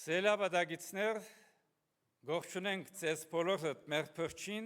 Սելավադագիցներ գողջունենք ձեզ բոլորդ մեր փրկին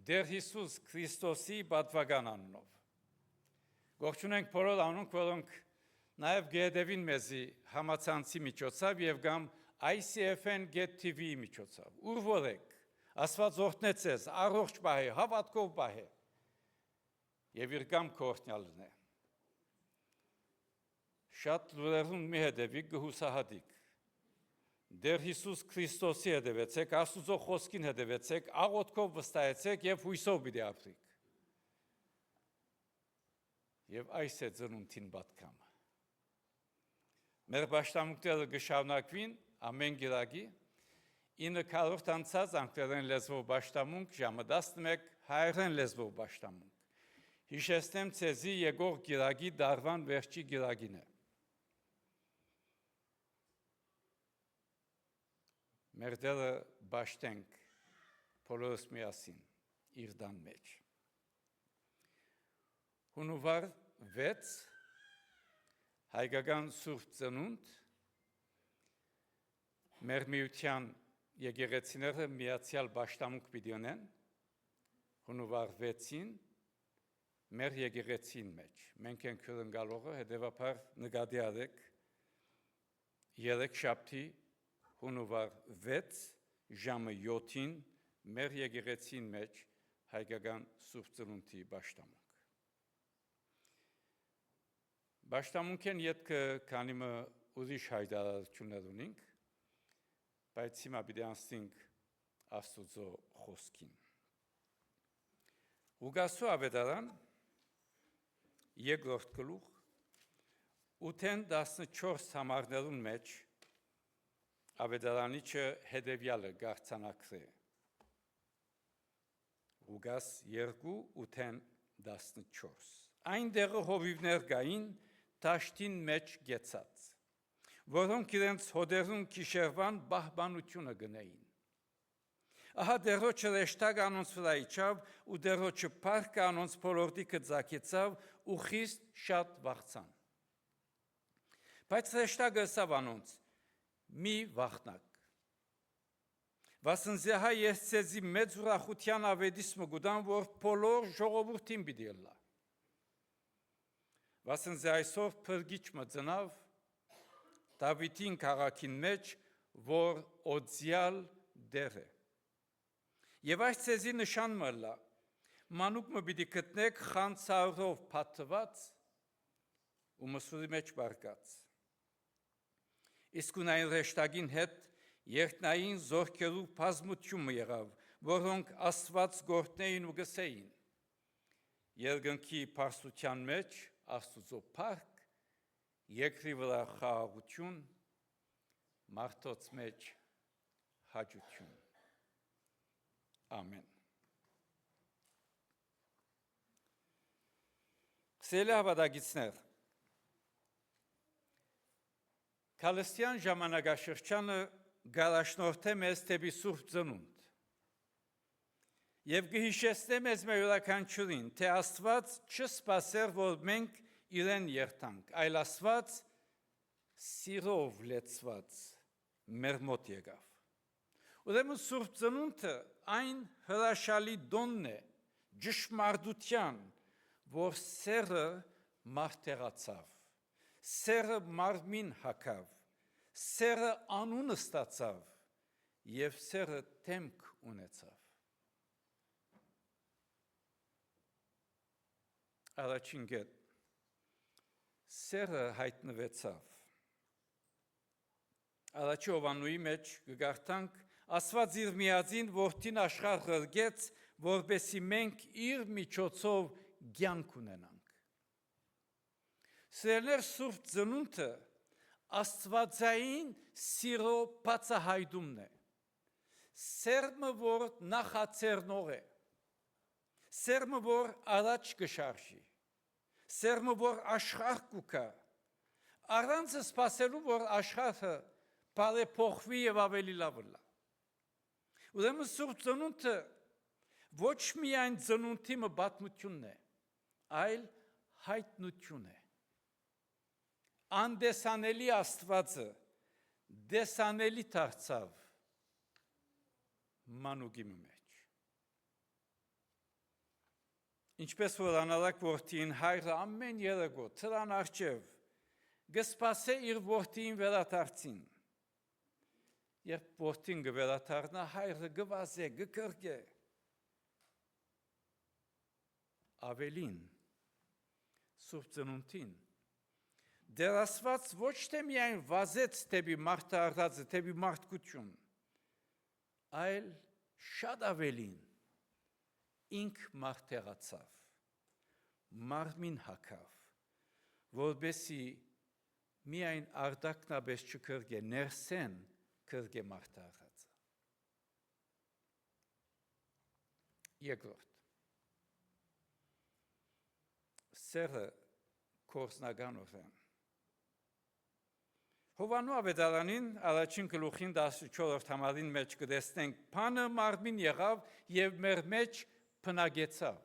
Տեր Հիսուս Քրիստոսի պատվական անունով։ Գողջունենք բոլոր անունք, որոնք նաև գեդևին մեզի համացանցի միջոցով եւ կամ ICFN.TV միջոցով։ Ուր որեք, Աստված օրհնե ձեզ, առողջ պահե, հավատքով պահե եւ իր կամքը օրհնյալն է։ Շատ լուրերուն մի հետևիկ գհուսահատիկ։ Դեր Հիսուս Քրիստոսի հետևեցեք, Աստուծո խոսքին հետևեցեք, աղոթքով վստահեցեք եւ հույսով պիտի ապրեք։ Եվ այս է ծնունդին պատկամը։ Մեր պաշտամունքները կշարունակվին ամեն գիրակի, 9 անցած անգլերեն լեզվով պաշտամունք, ժամը 11 հայերեն լեզվով պաշտամունք։ Հիշեցնեմ ցեզի եկող գիրակի դարվան վերջի գիրակին է։ Մեր դերը բաշտենք բոլորս միասին իր դան մեջ։ Հունվար 6 հայկական Սուրբ Ծնունդ մեր միության եկեղեցիները միացյալ պաշտամունք պիտի ունեն հունվար 6-ին մեր եկեղեցին մեջ։ Մենք ենք հյուրընկալողը, հետևաբար նկատի արեք 3 շաբթի հունվար 6 ժամը 7-ին մեր եկեղեցին մեջ հայկական Սուրբ Ծնունդի պաշտամունք։ Պաշտամունքեն ետքը քանիմը ուրիշ հայտարարություններ ունենք, բայց հիմա պիտի անցնենք Աստուծո խոսքին։ Ղուկասու ավետարան երկրորդ գլուխ 8-14 համարներուն մեջ ավետարանիչը հետևյալը գարցանակրե։ Ղուկաս 2:8-14 Այնտեղը հովիվներ կային դաշտին մեջ գեցած, որոնք իրենց հոդերուն գիշերվան պահպանությունը գնային։ Ահա դերոջը ռեշտակ անոնց վրա իջավ ու դերոջը փառքը անոնց բոլորտիկը ծագեցավ ու խիստ շատ վախցան։ Բայց ռեշտակը ասավ անոնց. մի վախնակ։ Վասնզեհա ես ցեզի մեծ ուրախության ավետիս մգուտան, որ բոլոր ժողովուրդին պիտի ըլլա։ Վասնզե այսօր փրկիչ մը ծնավ Դավիթին քաղաքին մեջ, որ օձյալ դեր է։ Եվ այս ցեզի նշան մը ըլլա, մանուկ մը պիտի գտնեք խանձարով փաթված ու մսուրի մեջ բարկած։ Իսկ ունայն ռեշտագին հետ երկնային զորքերու բազմությունը եղավ, որոնք Աստված գործնեին ու գսեին։ Երկնքի բարձրության մեջ Աստուծո փառք, երկրի վրա խաղաղություն, մարդոց մեջ հաճություն։ Ամեն։ Սիրելի հավատացիներ, Քալստյան ժամանակաշրջանը գարաշնորհթե մեզ դեպի Սուրբ Ծնունդ։ Եվ կհիշեցնե մեզ մեր յուրաքանչյուրին, թե Աստված չսպասեր, որ մենք իրեն երթանք, այլ Աստված սիրով լեցված մեր մոտ եկավ։ Ուրեմն Սուրբ Ծնունդը այն հրաշալի դոնն է ճշմարտության, որ սերը մարտեղացավ, սերը մարմին հագավ, սերը անուն ստացավ եւ սերը դեմք ունեցավ։ Առաջին կետ սերը հայտնվեցավ։ Առաջի Հովաննուի մեջ կգարտանք Աստված իր միածին որդին աշխարհ ղրգեց, որպեսզի մենք իր միջոցով կյանք ունենանք։ Սերներ Սուրբ Ծնունդը Աստվածային սիրո բացահայտումն է։ Սերմը, որ նախաձեռնող է, սերմը, որ առաջ կշարժի, սերմը, որ աշխարհ կուքա, առանց սպասելու, որ աշխարհը բարեփոխվի եւ ավելի լավ լա։ Ուրեմն Սուրբ Ծնունդը ոչ միայն ծնունդի պատմությունն է, այլ հայտնություն է։ Անդեսանելի Աստվածը դեսանելի դարձավ մանուկի մեջ։ Ինչպես որ անալակ որդին հայրը ամեն երեգո թրան արջև գսպասե իր որդին վերադարձին։ Երբ որդին գվերադառնա հայրը գվազե, գկրկե։ Ավելին, Սուրբ Ծնունդին, դեռ Աստված ոչ թե միայն վազեց դեպի մարդարածը, դեպի մարդկություն, այլ շատ ավելին ինք մարդեղացավ, մարմին հագավ, որպեսզի միայն արտակնաբես չկրկե, ներսեն կրկե մարդարածը։ Երկրորդ, սերը կորսնականորեն։ Հովանու ավետարանին առաջին գլուխին 14-րդ համարին մեջ կտեսնենք բանը մարմին եղավ եւ մեր մեջ բնակեցավ։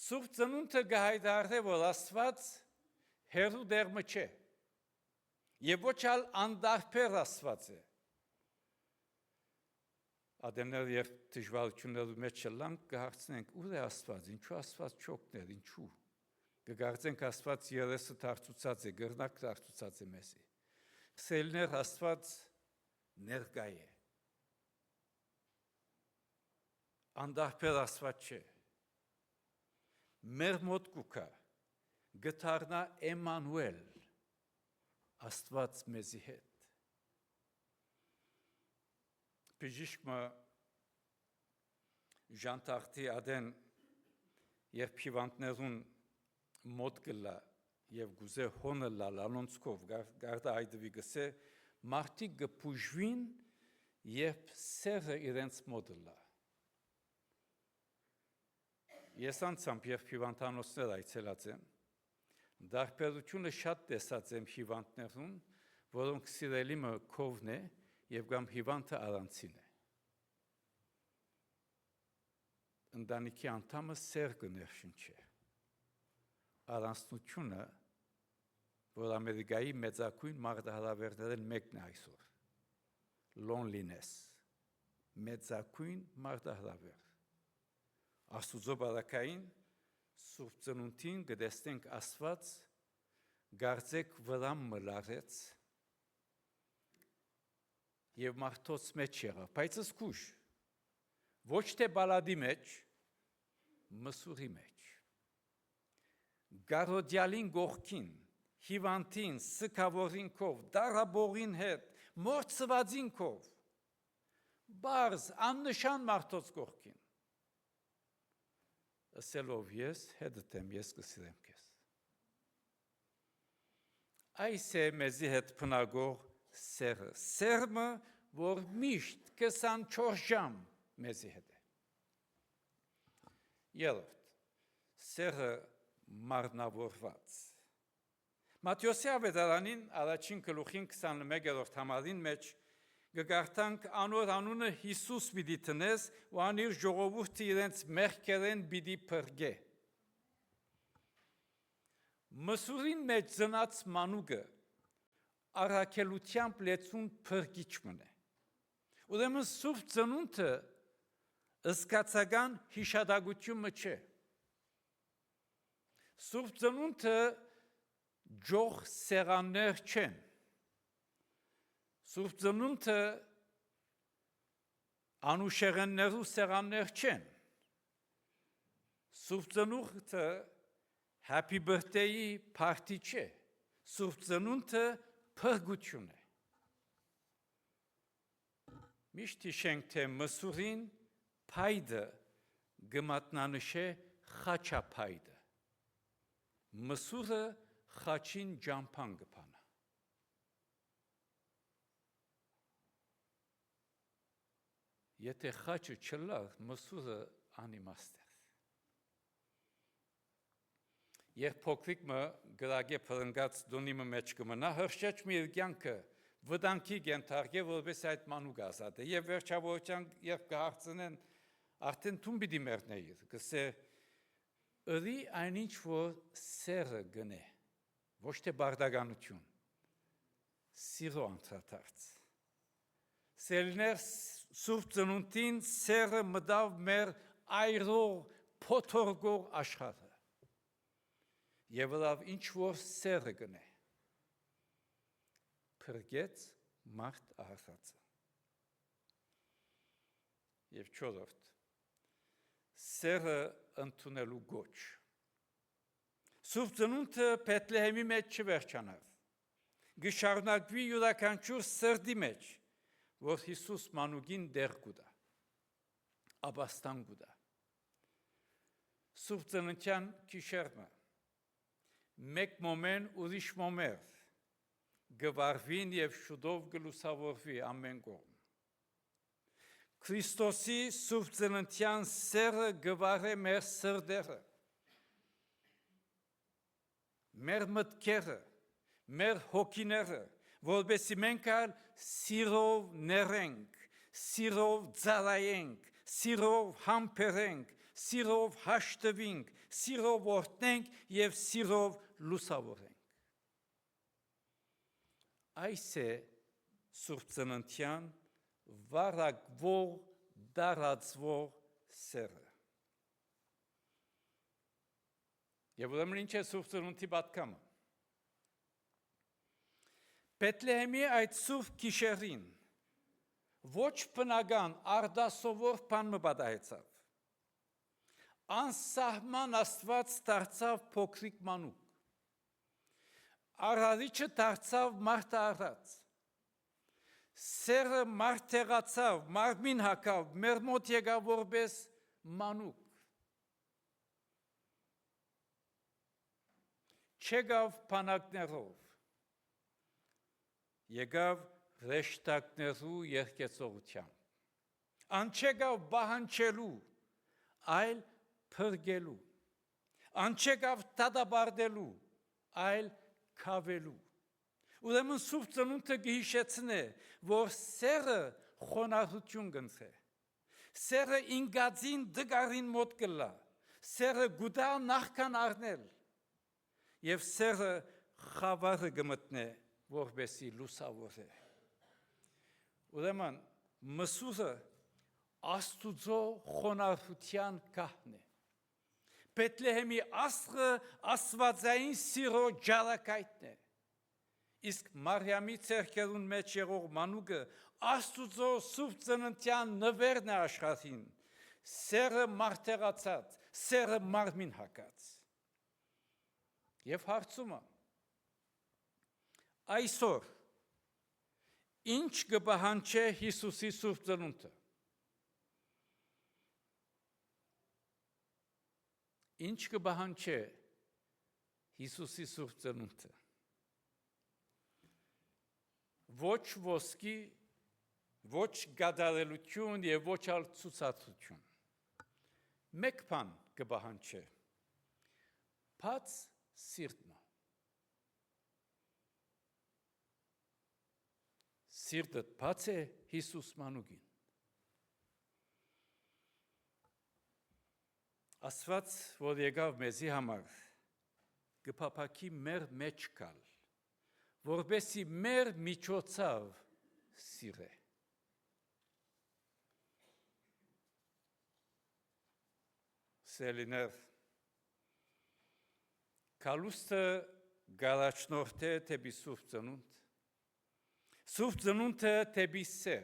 Սուրբ Ծնունդը գահայտարարե, որ Աստված հերու դերմը չէ եւ ոչ ալ անդարբեր Աստված է։ Ադեմներ երբ դժվարությունների մեջ չլանք կհարցնենք ուր է Աստված, ինչու Աստված չօգներ, ինչու։ Կգարձենք Աստված երեսը դարձուցած է, գրնակ դարձուցած է մեզի։ Սելներ Աստված ներկա է։ Անդարբեր Աստված չէ։ Մեր մոտ կուքա գտարնա Էմանուել, Աստված մեզի հետ։ Բժիշկը ժանտախտի ադեն երբ հիվանդներուն մոտ գլա եւ գուզե հոնը լալ անոնցքով գարդա այդվի գսե մարդիկ գպուժվին երբ սերը իրենց մոտ լա։ Ես անցամբ երբ հիվանդանոցներ այցելած եմ, դարբերությունը շատ տեսած եմ հիվանդներուն, որոնք սիրելիմը քովն է եւ կամ հիվանդը առանցին է։ Ընտանիքի անդամը սեր կներշնչի։ Առանցնությունը, որ Ամերիկայի մեծակույն մարտահրավերներն մեկն է այսօր, loneliness, մեծակույն մարտահրավեր։ Աստուծո բարակային Սուրբ Ծնունդին կտեսնենք Աստված գարձեք վրամ մլարեց եւ մարդոց մեջ եղավ, բայց զգուշ, ոչ թե բալադի մեջ, մսուրի մեջ։ Գարոդյալին գողքին, հիվանդին, սկավորին կով, դարաբողին հետ, մորցվածին կով, բարզ, աննշան մարդոց գողքին։ Ասելով ես հետդ եմ, ես կսիրեմ քեզ։ Այս է մեզի հետ բնագող սերը, սերմը, որ միշտ 24 ժամ մեզի հետ է։ Երրորդ, սերը մարմնավորված։ Մատթեոսի ավետարանին առաջին գլուխին 21-րդ համարին մեջ կգարտանք անոր անունը Հիսուս պիտի տնես ու անիր ժողովուրդը իրենց մեղքերեն պիտի փրկե։ Մսուրին մեջ ծնած մանուկը առաքելությամբ լեցուն փրկիչ մնե։ Ուրեմն Սուրբ Ծնունդը զգացական հիշադակությունը չէ։ Սուրբ Ծնունդը ջող սեղաններ չեն։ Սուրբ Ծնունդը անուշեղեններու սեղաններ չեն։ Սուրբ Ծնունդը happy birthday-ի party չէ։ Սուրբ Ծնունդը փրկություն է։ Միշտ հիշենք, թե մսուրին փայդը գմատնանշե խաչափայդը։ Մսուրը խաչին ջամփան կփանա։ Եթե խաչը չլար, մսուրը անիմաստ է։ Երբ փոքրիկ մը գրագե փրնգած դոնիմը մեջ կմնա, հրշեջ մի կյանքը վտանգի կենթարկե, որպես այդ մանուկ ազատ է։ Եվ վերջավորության երբ կհարցնեն, արդեն թուն պիտի մեռնեիր, կսե ըրի այնինչ, որ սերը գնե, ոչ թե բարդականություն, սիրո անդրադարձ։ Սերներ Սուրբ Ծնունդին սերը մտավ մեր այրող, փոթորգող աշխարհը։ Եվ լավ ինչ որ սերը գնե։ Փրկեց մարդ արածը։ Եվ չորրորդ սերը ընդունելու գոչ։ Սուրբ Ծնունդը Բեթլեհեմի մեջ չվերջանավ։ Գշարունակվի յուրաքանչյուր սրդի մեջ, որ Հիսուս մանուկին դեր կուտա, աբաստան կուտա։ Սուրբ Ծննդյան գիշերնը մեկ մոմեն ուրիշ մոմեր գվարվին եւ շուտով գլուսավորվի ամեն կողմ։ Քրիստոսի Սուրբ Ծննդյան սերը գվարե մեր սրդերը, մեր մտքերը, մեր հոգիները, որովհետեւ մենք ալ սիրով ներենք, սիրով ծառայենք, սիրով համբերենք, սիրով հաշտվենք, սիրով օրհնենք եւ սիրով լուսավորենք։ Այս է Սուրբ Ծննդյան վարակվող, դարածվող սերը։ Եվ ուրեմն ինչ է Սուրբ Ծնունդի պատկամը։ Բեթլեհեմի այդ սուրբ գիշերին ոչ բնական արդասովոր բան մտահեցավ։ Անսահման Աստված դարձավ փոքրիկ մանուկ։ Արարիչը դարձավ մարդարած։ Սերը մարդեղացավ, մարմին հագավ, մեր մոտ եկավ որպես մանուկ։ Չեկավ բանակներով։ Եկավ ռեշտակներու երկեցողությամբ։ Անչեկավ բահանչելու, այլ փրկելու։ Անչեկավ դատաբարդելու, այլ քավելու։ Ուրեմն Սուրբ Ծնունդը գիհիշեցնե, որ սերը խոնարհություն կընտրե։ Սերը ինգածին դգարին մոտ կլա։ Սերը գուտա նախքան առնել։ Եվ սերը խավարը կմտնե, որպեսի լուսավորե։ Ուրեմն մսուրը Աստուծո խոնարհության գահն է։ Բեթլեհեմի աստղը աստվածային սիրո ջարակայթն է։ Իսկ Մարիամի ցերկերուն մեջ եղող մանուկը Աստուծո Սուրբ Ծննդյան նվերն է աշխարհին։ Սերը մարդեղացած, սերը մարմին հագած։ Եվ հարցումը այսօր ինչ կպահանջե Հիսուսի Սուրբ Ծնունդը։ Ինչ կպահանջե Հիսուսի Սուրբ Ծնունդը։ Ոչ ոսկի, ոչ գադարելություն եւ ոչ ալ ցուցադրություն։ Մեկ բան կպահանջե։ Բաց սիրտը։ Սիրտդ բաց է Հիսուս մանուկին։ Աստված, որ եկավ մեզի համար, կփափակի մեր մեջ գալ, որպեսզի մեր միջոցով սիրե։ Սելիներ, կալուստը գարաչնորդ է թեպի Սուրբ Ծնունդ, Սուրբ Ծնունդը թեպի սեր։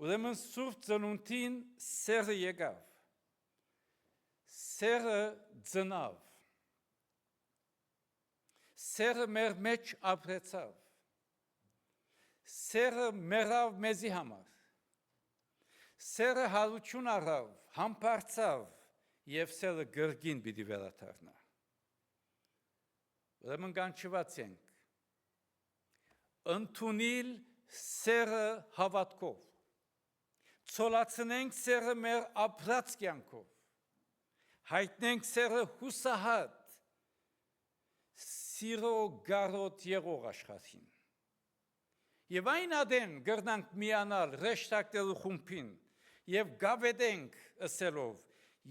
Ուրեմն Սուրբ Ծնունդին սերը եկավ, սերը ծնավ, սերը մեր մեջ ապրեցավ, սերը մեռավ մեզի համար, սերը հարություն առավ, համբարձավ եւ սերը գրգին պիտի վերադառնա։ Ուրեմն կանչված ենք ընդունել սերը հավատքով, ցոլացնենք սերը մեր ապրած կյանքով, հայտնենք սերը հուսահատ, սիրո գարոտ եղող աշխարհին։ Եվ այն ադեն գրնանք միանալ ռեշտակտելու խումբին եւ գավեդենք ըսելով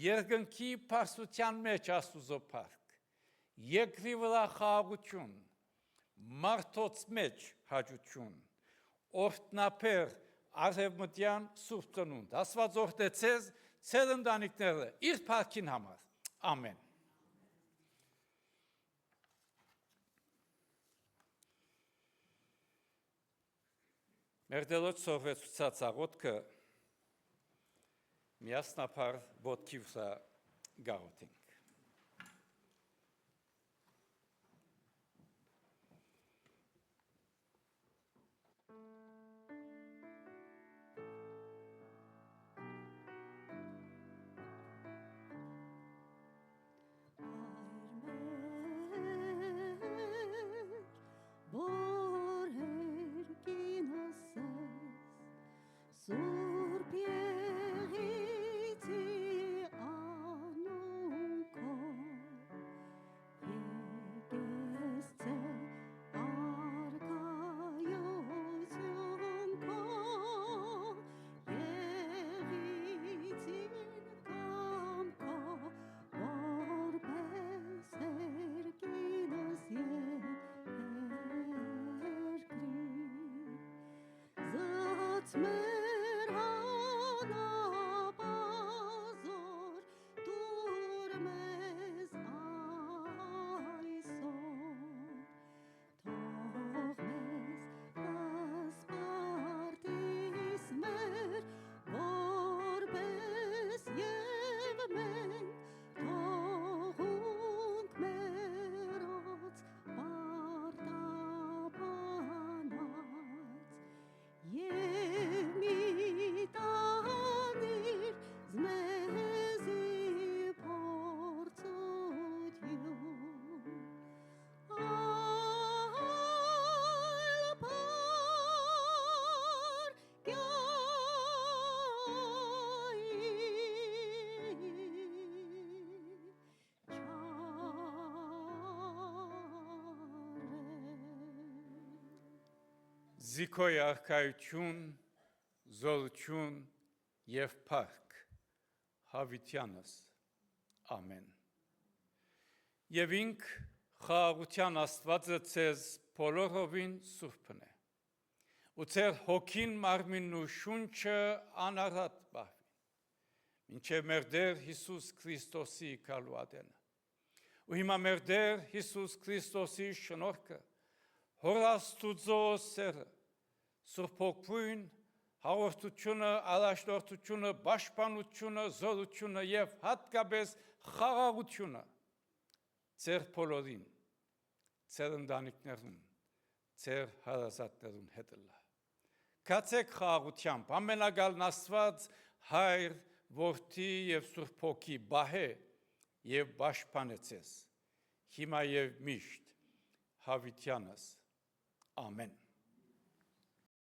երկնքի փարսության մեջ Աստուծո փառք, երկրի վրա խաղաղություն, մարդոց մեջ հաճություն, օրհնապեր արևմտյան սուրբ ծնունդ, Աստված օրհնե ձեզ, ձեր ընտանիքները իր փառքին համար, ամեն։ Մեր դելոց սովեցուցած աղոտքը միասնապար ոտքի վրա գաղութենք։ Զիքոյ արքայություն, զորություն և փառք Հավիտյանս, ամեն։ Եվ ինք խաղաղության Աստվածը ձեզ բոլորովին սուրբն է, ու ձեր հոգին, մարմինն ու շունչը անարատ պահվին, մինչև մեր Տեր Հիսուս Քրիստոսի գալու ատենը։ Ու հիմա մեր Տեր Հիսուս Քրիստոսի շնորհքը, Հոր Աստուծո սերը, Սուրբ Հոգին, հաղորդությունը, առաջնորդությունը, պաշտպանությունը, զորությունը և հատկապես խաղաղությունը ձեր բոլորին, ձեր ընտանիքներուն, ձեր հարազատներուն հետ լա։ Կացեք խաղաղությամբ, ամենագալն Աստված, Հայր, Որդի և Սուրբ Հոգի բահե և պաշտպանե ձեզ, հիմա և միշտ, Հավիտյանս, ամեն։